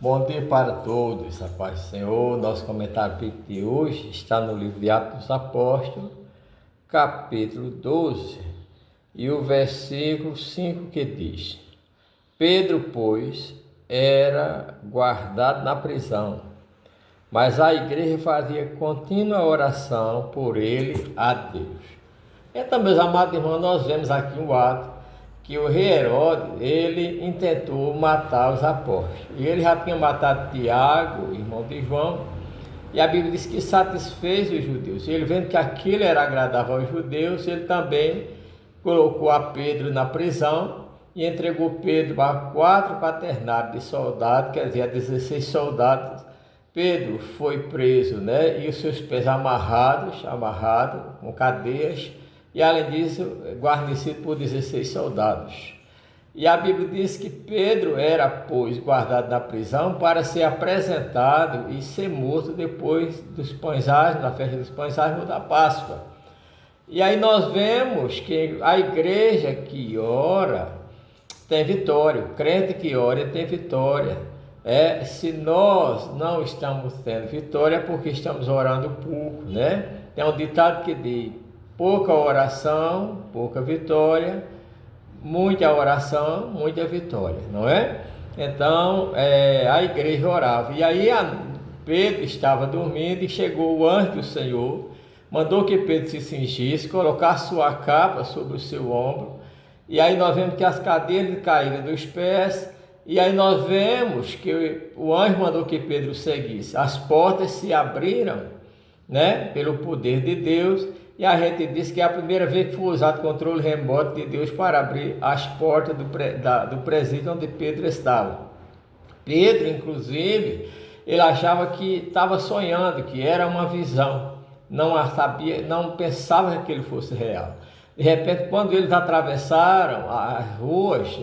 Bom dia para todos, a paz do Senhor. Nosso comentário de hoje está no livro de Atos dos Apóstolos, capítulo 12, e o versículo 5 que diz: Pedro, pois, era guardado na prisão, mas a igreja fazia contínua oração por ele a Deus. Então, meus amados irmãos, nós vemos aqui um ato que o rei Herodes, ele intentou matar os apóstolos. E ele já tinha matado Tiago, irmão de João, e a Bíblia diz que satisfez os judeus. Ele vendo que aquilo era agradável aos judeus, ele também colocou a Pedro na prisão e entregou Pedro a 4 quaternários de soldados, quer dizer, a 16 soldados. Pedro foi preso, e os seus pés amarrados com cadeias, e além disso, guarnecido por 16 soldados. E a Bíblia diz que Pedro era, pois, guardado na prisão para ser apresentado e ser morto depois dos pães asmos, na festa dos pães asmos da Páscoa. E aí nós vemos que a igreja que ora tem vitória, o crente que ora tem vitória. Se nós não estamos tendo vitória é porque estamos orando pouco, Tem um ditado que diz: pouca oração, pouca vitória, muita oração, muita vitória, não é? Então, a igreja orava. E aí Pedro estava dormindo e chegou o anjo do Senhor, mandou que Pedro se cingisse, colocasse sua capa sobre o seu ombro. E aí nós vemos que as cadeias caíram dos pés. E aí nós vemos que o anjo mandou que Pedro seguisse. As portas se abriram, pelo poder de Deus. E a gente diz que é a primeira vez que foi usado o controle remoto de Deus para abrir as portas do presídio onde Pedro estava. Pedro, inclusive, ele achava que estava sonhando, que era uma visão. Não pensava que aquilo fosse real. De repente, quando eles atravessaram as ruas,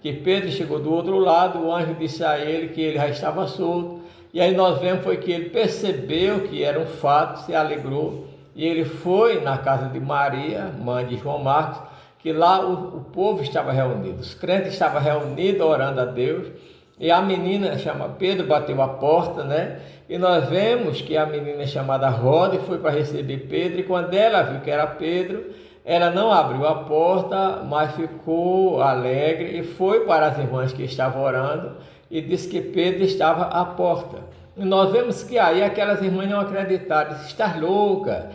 que Pedro chegou do outro lado, o anjo disse a ele que ele já estava solto. E aí nós vemos foi que ele percebeu que era um fato, se alegrou. E ele foi na casa de Maria, mãe de João Marcos, que lá o povo estava reunido, os crentes estavam reunidos orando a Deus. E a menina chamada Pedro bateu a porta, E nós vemos que a menina chamada Rode foi para receber Pedro. E quando ela viu que era Pedro, ela não abriu a porta, mas ficou alegre e foi para as irmãs que estavam orando e disse que Pedro estava à porta. E nós vemos que aí aquelas irmãs não acreditaram, disse: está louca,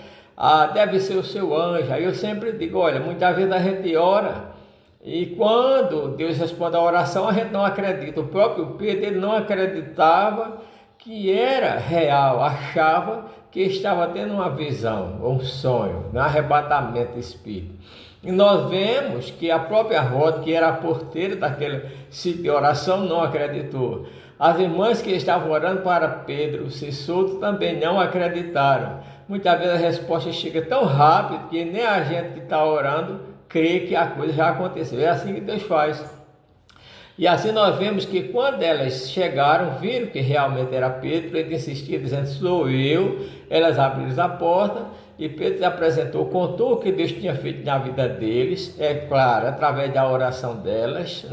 deve ser o seu anjo. Aí eu sempre digo, olha, muitas vezes a gente ora e quando Deus responde a oração, a gente não acredita. O próprio Pedro, ele não acreditava que era real, achava que estava tendo uma visão, um sonho, um arrebatamento do espírito. E nós vemos que a própria Rode, que era a porteira daquele sítio de oração, não acreditou. As irmãs que estavam orando para Pedro ser solto também não acreditaram. Muitas vezes a resposta chega tão rápido que nem a gente que está orando crê que a coisa já aconteceu. É assim que Deus faz. E assim nós vemos que quando elas chegaram, viram que realmente era Pedro. Ele insistia dizendo: sou eu. Elas abriram a porta e Pedro se apresentou, contou o que Deus tinha feito na vida deles, é claro, através da oração delas,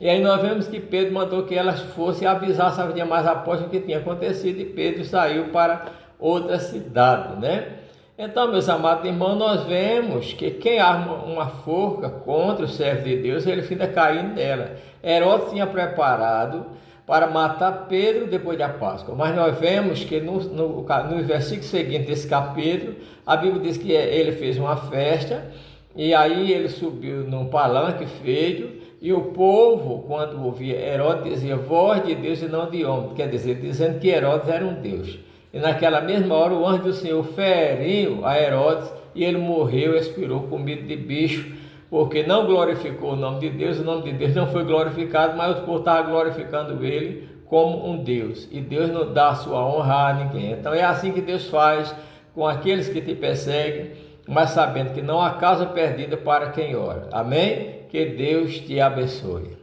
E aí nós vemos que Pedro mandou que elas fossem avisar se havia mais apóstolos que tinha acontecido, e Pedro saiu para outra cidade, Então, meus amados irmãos, nós vemos que quem arma uma forca contra o servo de Deus, ele fica caindo nela. Herodes tinha preparado para matar Pedro depois da Páscoa, mas nós vemos que no versículo seguinte desse capítulo, a Bíblia diz que ele fez uma festa, e aí ele subiu num palanque feito, e o povo, quando ouvia Herodes, dizia: voz de Deus e não de homem, quer dizer, dizendo que Herodes era um Deus. E naquela mesma hora o anjo do Senhor feriu a Herodes e ele morreu, expirou com medo de bicho, porque não glorificou o nome de Deus. O nome de Deus não foi glorificado, mas o povo estava glorificando ele como um Deus. E Deus não dá a sua honra a ninguém. Então é assim que Deus faz com aqueles que te perseguem, mas sabendo que não há causa perdida para quem ora. Amém? Que Deus te abençoe.